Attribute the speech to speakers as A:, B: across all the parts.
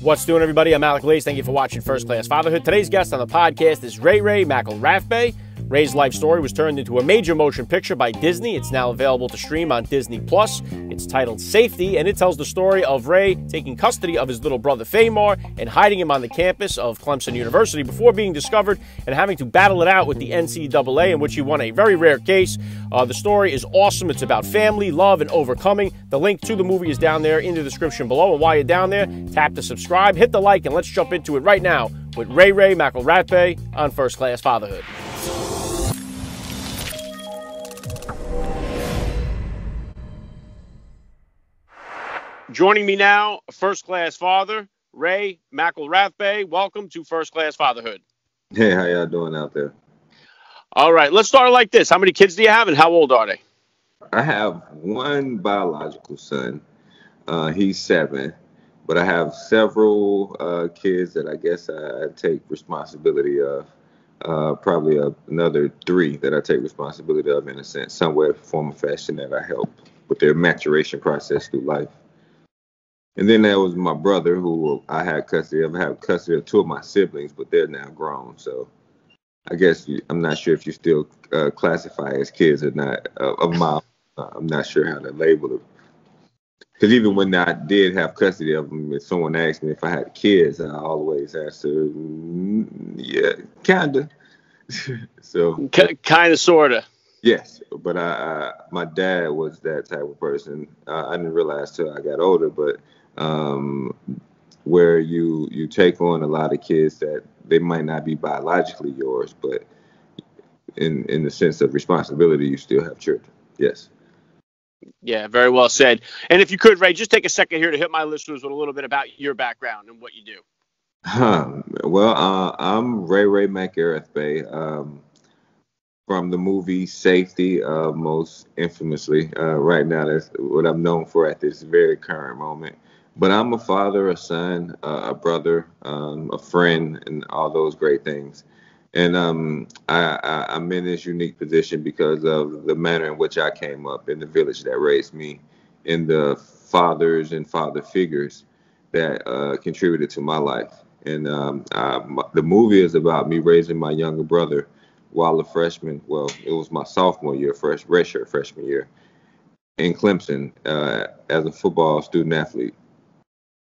A: What's doing, everybody? I'm Alec. Thank you for watching First Class Fatherhood. Today's guest on the podcast is Ray Ray McElrathbey. Ray's life story was turned into a major motion picture by Disney. It's now available to stream on Disney+. It's titled Safety, and it tells the story of Ray taking custody of his little brother Fahmarr and hiding him on the campus of Clemson University before being discovered and having to battle it out with the NCAA, in which he won a very rare case. The story is awesome. It's about family, love, and overcoming. The link to the movie is down there in the description below. And while you're down there, tap to subscribe, hit the like, and let's jump into it right now with Ray Ray McElrathbey on First Class Fatherhood. Joining me now, First Class Father, Ray McElrathbey. Welcome to First Class Fatherhood.
B: Hey, how y'all doing out there?
A: All right, let's start like this. How many kids do you have, and how old are they?
B: I have one biological son. He's 7, but I have several kids that I guess I take responsibility of. Probably another 3 that I take responsibility of, in a sense, somewhere, form, or fashion, that I help with their maturation process through life. And then there was my brother, who I had custody of. I have custody of 2 of my siblings, but they're now grown. So I guess I'm not sure if you still classify as kids or not of my. I'm not sure how to label it. Because even when I did have custody of them, if someone asked me if I had kids, I always answer, yeah, kinda. So
A: kind of, sorta.
B: Yes, but my dad was that type of person. I didn't realize till I got older, but where you take on a lot of kids that they might not be biologically yours, but in the sense of responsibility, you still have children. Yes.
A: Yeah, very well said. And if you could, Ray, just take a second here to hit my listeners with a little bit about your background and what you do.
B: Well, I'm Ray Ray McElrathbey. From the movie Safety, most infamously. Right now, that's what I'm known for at this very current moment. But I'm a father, a son, a brother, a friend, and all those great things. And I'm in this unique position because of the manner in which I came up in the village that raised me, in the fathers and father figures that contributed to my life. And the movie is about me raising my younger brother while a freshman. Well, it was my sophomore year, redshirt freshman year in Clemson, as a football student athlete.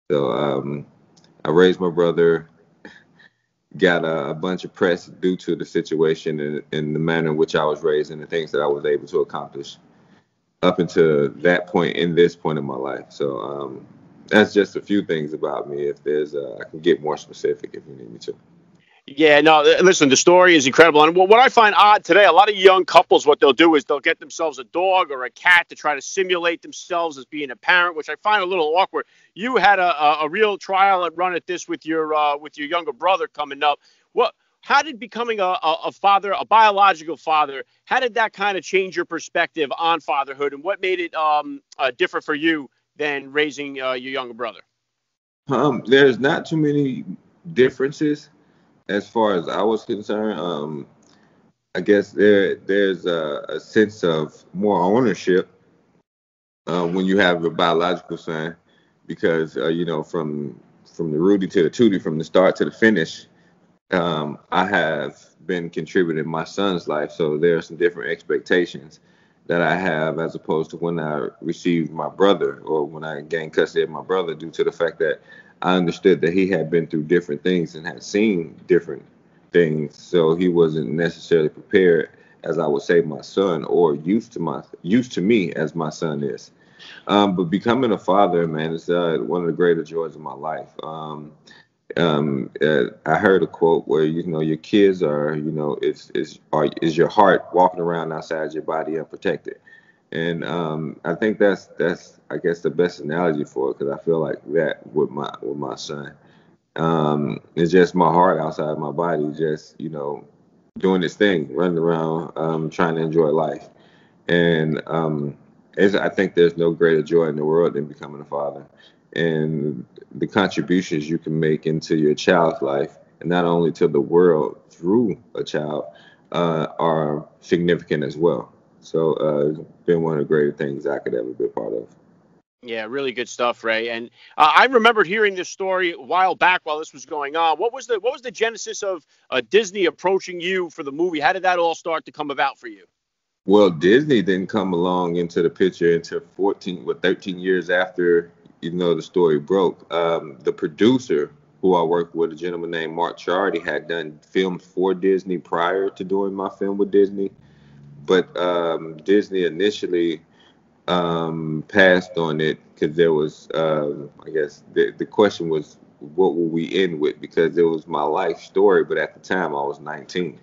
B: So I raised my brother, got a bunch of press due to the situation and the manner in which I was raised and the things that I was able to accomplish up until that point, in this point in my life. So that's just a few things about me. If there's, I can get more specific if you need me to.
A: Yeah, no, listen, the story is incredible. And what I find odd today, a lot of young couples, what they'll do is they'll get themselves a dog or a cat to try to simulate themselves as being a parent, which I find a little awkward. You had a real trial and run at this with your younger brother coming up. How did becoming a father, a biological father, how did that kind of change your perspective on fatherhood, and what made it different for you than raising your younger brother?
B: There's not too many differences. As far as I was concerned, I guess there's a sense of more ownership when you have a biological son, because from the Rudy to the Tootie, from the start to the finish, I have been contributing my son's life. So there are some different expectations that I have as opposed to when I received my brother, or when I gained custody of my brother, due to the fact that I understood that he had been through different things and had seen different things. So he wasn't necessarily prepared, as I would say, my son, or used to me as my son is. But becoming a father, man, is one of the greater joys of my life. I heard a quote where, your kids are, is your heart walking around outside your body unprotected. And I think that's I guess the best analogy for it, because I feel like that with my son. It's just my heart outside my body, just doing this thing, running around, trying to enjoy life. And I think there's no greater joy in the world than becoming a father, and the contributions you can make into your child's life, and not only to the world through a child, are significant as well. So it's been one of the greatest things I could ever be a part of.
A: Yeah, really good stuff, Ray. And I remembered hearing this story a while back while this was going on. What was the genesis of Disney approaching you for the movie? How did that all start to come about for you?
B: Well, Disney didn't come along into the picture until 13 years after, the story broke. The producer who I worked with, a gentleman named Mark Charity, had done films for Disney prior to doing my film with Disney. But Disney initially passed on it because there was, I guess, the question was, what will we end with? Because it was my life story, but at the time I was 19.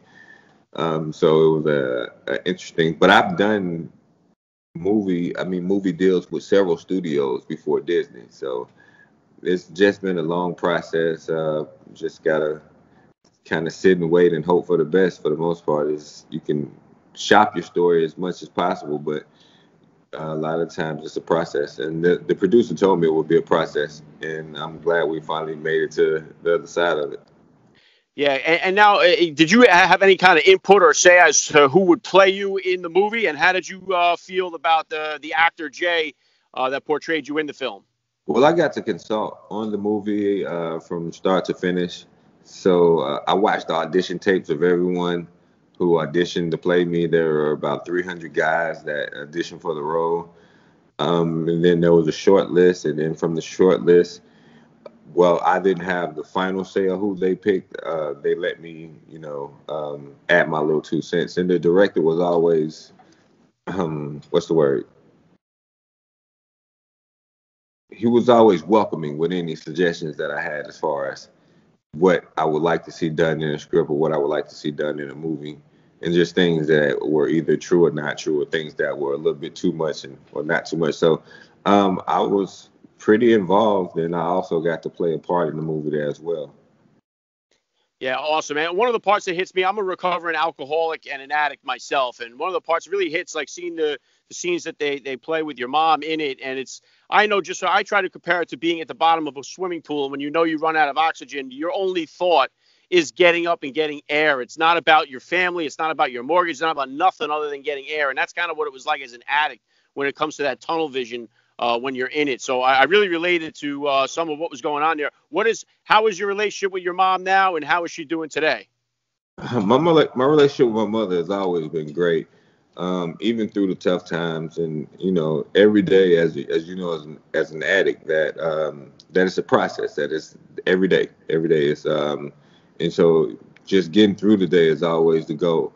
B: So it was interesting. But I've done movie deals with several studios before Disney. So it's just been a long process. Just gotta kind of sit and wait and hope for the best. For the most part, is you can shop your story as much as possible, but a lot of times it's a process. And the producer told me it would be a process, and I'm glad we finally made it to the other side of it.
A: Yeah, and now, did you have any kind of input or say as to who would play you in the movie, and how did you feel about the actor Jay that portrayed you in the film?
B: Well, I got to consult on the movie from start to finish. So I watched the audition tapes of everyone who auditioned to play me. There were about 300 guys that auditioned for the role. And then there was a short list. And then from the short list, well, I didn't have the final say of who they picked. They let me, add my little 2 cents. And the director was always, what's the word? He was always welcoming with any suggestions that I had as far as what I would like to see done in a script or what I would like to see done in a movie, and just things that were either true or not true, or things that were a little bit too much or not too much. So I was pretty involved, and I also got to play a part in the movie there as well.
A: Yeah, awesome, man. One of the parts that hits me, I'm a recovering alcoholic and an addict myself, and one of the parts that really hits, like seeing the scenes that they play with your mom in it, and I know, just so I try to compare it to being at the bottom of a swimming pool, and when you know you run out of oxygen, your only thought is getting up and getting air. It's not about your family, it's not about your mortgage, it's not about nothing other than getting air, and that's kind of what it was like as an addict when it comes to that tunnel vision when you're in it. So I really related to some of what was going on there. How is your relationship with your mom now, and how is she doing today?
B: My relationship with my mother has always been great, even through the tough times. And every day, as you know, as an addict, that it's a process. That is every day. Every day is, and so just getting through the day is always the goal.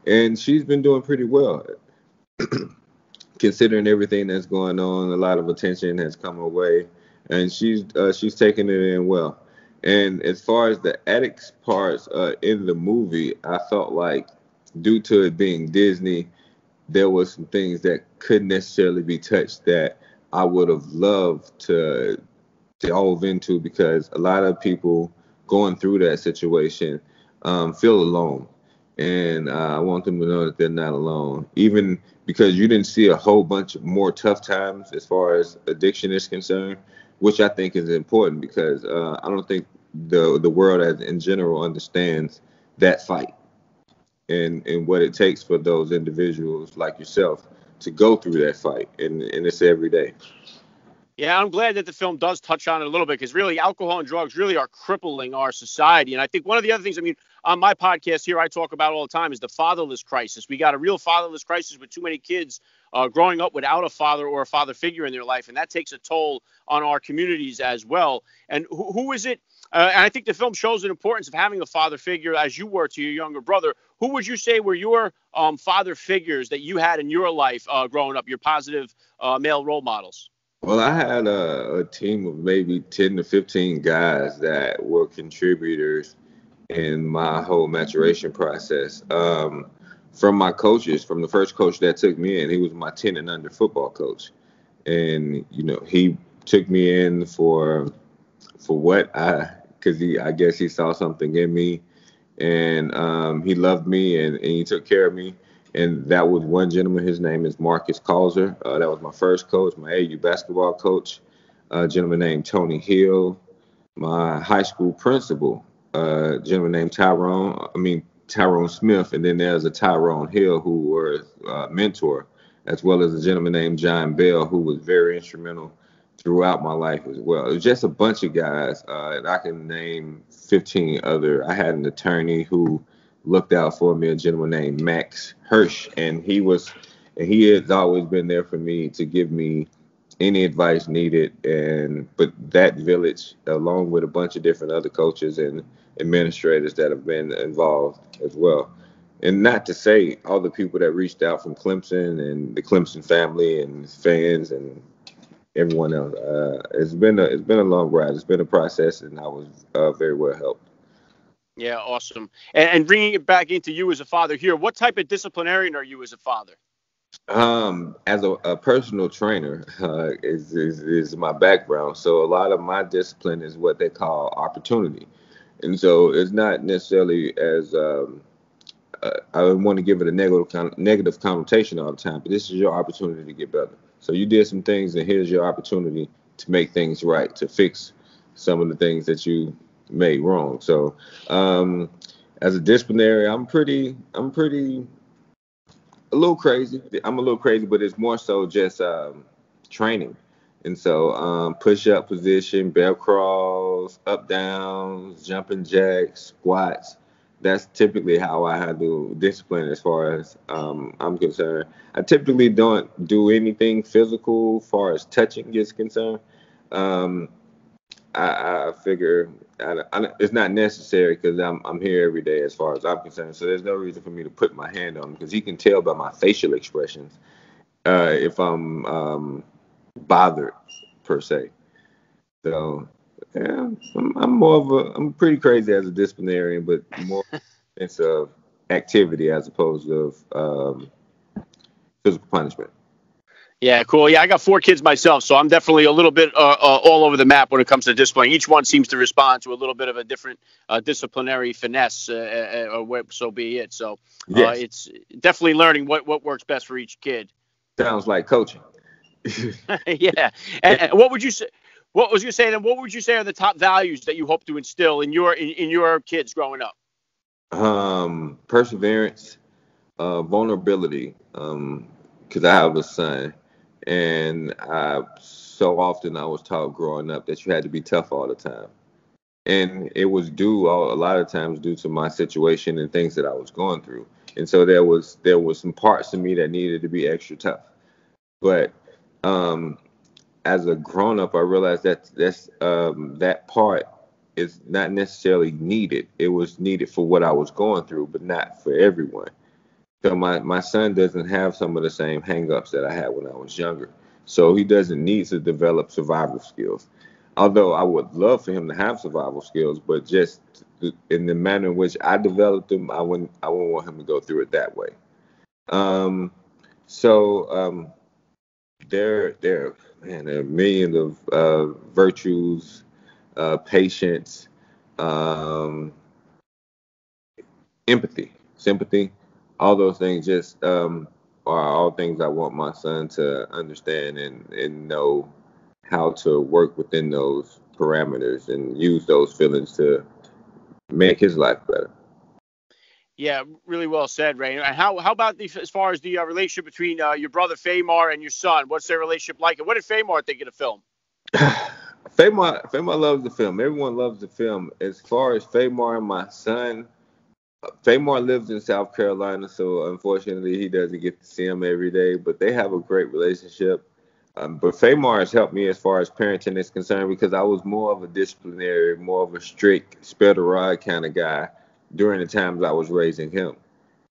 B: And she's been doing pretty well, considering everything that's going on. A lot of attention has come her way, and she's taking it in well. And as far as the addicts parts in the movie, I felt like due to it being Disney, there was some things that couldn't necessarily be touched that I would have loved to delve into, because a lot of people going through that situation feel alone. And I want them to know that they're not alone, even because you didn't see a whole bunch of more tough times as far as addiction is concerned, which I think is important, because I don't think the world as in general understands that fight and what it takes for those individuals like yourself to go through that fight, and it's every day.
A: Yeah, I'm glad that the film does touch on it a little bit, because really alcohol and drugs really are crippling our society. And I think one of the other things, I mean, on my podcast here, I talk about all the time is the fatherless crisis. We got a real fatherless crisis with too many kids growing up without a father or a father figure in their life. And that takes a toll on our communities as well. And who is it? And I think the film shows the importance of having a father figure, as you were to your younger brother. Who would you say were your father figures that you had in your life growing up, your positive male role models?
B: Well, I had a team of maybe 10 to 15 guys that were contributors in my whole maturation process. From my coaches, from the first coach that took me in, he was my 10 and under football coach. And, he took me in for what because I guess he saw something in me, and he loved me, and he took care of me. And that was one gentleman. His name is Marcus Calzer. That was my first coach, my AU basketball coach. A gentleman named Tony Hill. My high school principal, a gentleman named Tyrone Smith. And then there's a Tyrone Hill who was a mentor, as well as a gentleman named John Bell, who was very instrumental throughout my life as well. It was just a bunch of guys, and I can name 15 other. I had an attorney who looked out for me, a gentleman named Max Hirsch, and he has always been there for me to give me any advice needed. But that village, along with a bunch of different other coaches and administrators that have been involved as well. And not to say all the people that reached out from Clemson and the Clemson family and fans and everyone else. It's been a long ride. It's been a process, and I was very well helped.
A: Yeah, awesome. And bringing it back into you as a father here, what type of disciplinarian are you as a father?
B: As a personal trainer, is my background. So a lot of my discipline is what they call opportunity, and so it's not necessarily as I don't want to give it a negative connotation all the time, but this is your opportunity to get better. So you did some things, and here's your opportunity to make things right, to fix some of the things that you made wrong. So, as a disciplinary, I'm pretty a little crazy. I'm a little crazy, but it's more so just training. And so, push up position, bell crawls, up downs, jumping jacks, squats. That's typically how I handle discipline as far as I'm concerned. I typically don't do anything physical as far as touching is concerned. Um, I figure it's not necessary because I'm here every day as far as I'm concerned. So there's no reason for me to put my hand on him because he can tell by my facial expressions if I'm bothered per se. So yeah, I'm pretty crazy as a disciplinarian, but more sense of activity as opposed to physical punishment.
A: Yeah, cool. Yeah, I got 4 kids myself, so I'm definitely a little bit all over the map when it comes to discipline. Each one seems to respond to a little bit of a different disciplinary finesse, so be it. So
B: Yes,
A: it's definitely learning what works best for each kid.
B: sounds like coaching.
A: Yeah. And what would you say? What was you saying? And what would you say are the top values that you hope to instill in your kids growing up?
B: Perseverance, vulnerability, because I have a son, and so often I was taught growing up that you had to be tough all the time, and it was a lot of times due to my situation and things that I was going through, and so there was some parts of me that needed to be extra tough, but um, as a grown up, I realized that part is not necessarily needed. It was needed for what I was going through, but not for everyone. So my son doesn't have some of the same hangups that I had when I was younger. So he doesn't need to develop survival skills. Although I would love for him to have survival skills, but just in the manner in which I developed them, I wouldn't want him to go through it that way. Um, so there are millions of virtues, patience, um, empathy, sympathy, all those things just are all things I want my son to understand and know how to work within those parameters and use those feelings to make his life better.
A: Yeah, really well said, Ray. And how about as far as the relationship between your brother Fahmarr and your son? What's their relationship like? And what did Fahmarr think of the film?
B: Famar loves the film. Everyone loves the film. As far as Famar and my son, Famar lives in South Carolina, so unfortunately he doesn't get to see him every day. But they have a great relationship. But Famar has helped me as far as parenting is concerned because I was more of a disciplinary, more of a strict, spare the rod kind of guy during the times I was raising him.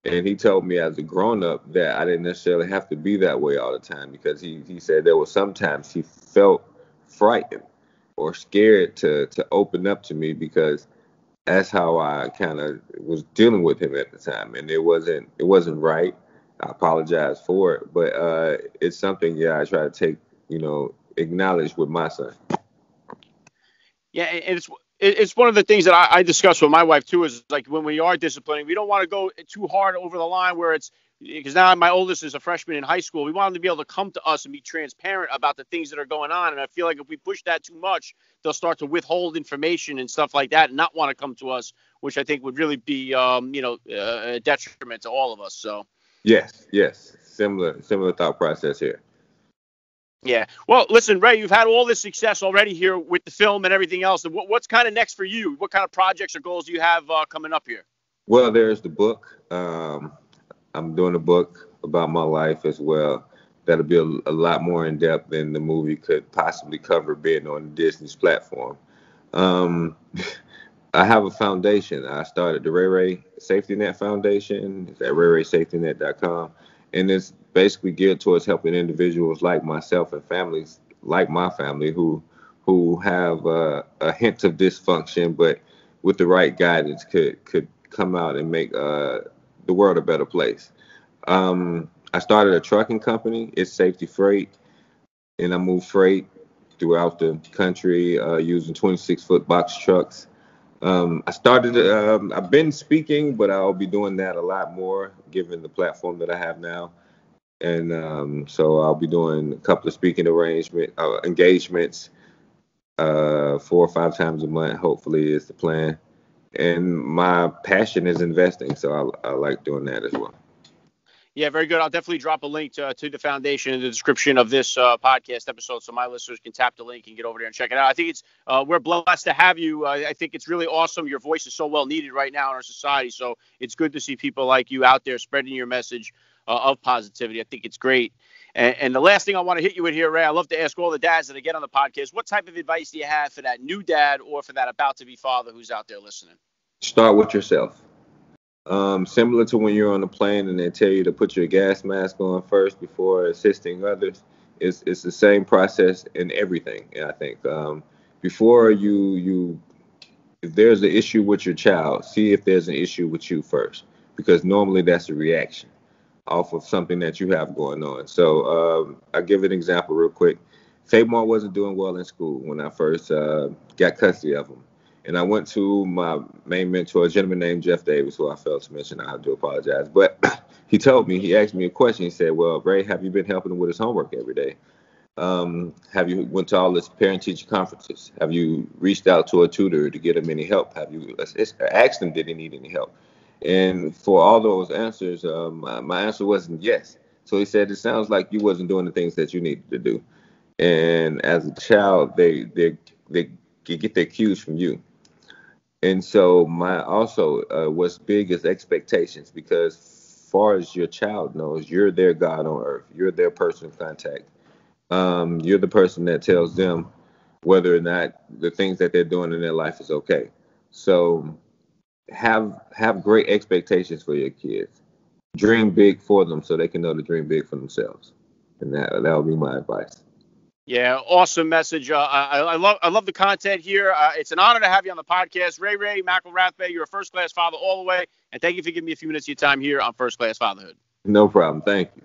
B: And he told me as a grown up that I didn't necessarily have to be that way all the time because he said there were sometimes he felt frightened or scared to open up to me because that's how I kind of was dealing with him at the time, and it wasn't right. I apologize for it, but it's something I try to take, acknowledge with my son.
A: Yeah, and it's one of the things that I discuss with my wife too. Is like when we are disciplining, we don't want to go too hard over the line where it's because now my oldest is a freshman in high school. We want them to be able to come to us and be transparent about the things that are going on. And I feel like if we push that too much, they'll start to withhold information and stuff like that, and not want to come to us, which I think would really be a detriment to all of us. So.
B: Yes, yes, similar thought process here.
A: Yeah. Well, listen, Ray, you've had all this success already here with the film and everything else. What's kind of next for you? What kind of projects or goals do you have coming up here?
B: Well, there's the book. I'm doing a book about my life as well. That'll be a lot more in depth than the movie could possibly cover, being on Disney's platform. Um, I have a foundation. I started the Ray Ray Safety Net Foundation. It's at rayraySafetyNet.com, and it's basically geared towards helping individuals like myself and families like my family who have a hint of dysfunction, but with the right guidance could come out and make the world a better place. I started a trucking company. It's Safety Freight, and I move freight throughout the country using 26-foot box trucks. I've been speaking, but I'll be doing that a lot more given the platform that I have now. And so I'll be doing a couple of speaking engagements 4 or 5 times a month, hopefully, is the plan. And my passion is investing, so I like doing that as well.
A: Yeah, very good. I'll definitely drop a link to the foundation in the description of this podcast episode, so my listeners can tap the link and get over there and check it out. I think we're blessed to have you. I think it's really awesome. Your voice is so well needed right now in our society, so it's good to see people like you out there spreading your message of positivity. I think it's great. And the last thing I want to hit you with here, Ray, I love to ask all the dads that I get on the podcast, what type of advice do you have for that new dad or for that about-to-be father who's out there listening?
B: Start with yourself. Similar to when you're on a plane and they tell you to put your gas mask on first before assisting others, it's the same process in everything. I think before if there's an issue with your child, see if there's an issue with you first, because normally that's a reaction off of something that you have going on. So I'll give an example real quick. Fahmarr wasn't doing well in school when I first got custody of him. And I went to my main mentor, a gentleman named Jeff Davis, who I failed to mention. I have to apologize. But he asked me a question. He said, well, Ray, have you been helping him with his homework every day? Have you went to all his parent-teacher conferences? Have you reached out to a tutor to get him any help? Have you asked him, did he need any help? And for all those answers, my answer wasn't yes. So he said, it sounds like you wasn't doing the things that you needed to do. And as a child, they get their cues from you. And so what's big is expectations, because far as your child knows, you're their God on earth. You're their person of contact. You're the person that tells them whether or not the things that they're doing in their life is okay. So have great expectations for your kids. Dream big for them so they can know to dream big for themselves. And that would be my advice.
A: Yeah, awesome message. I love the content here. It's an honor to have you on the podcast. Ray McElrathbey, you're a first-class father all the way. And thank you for giving me a few minutes of your time here on First Class Fatherhood.
B: No problem. Thank you.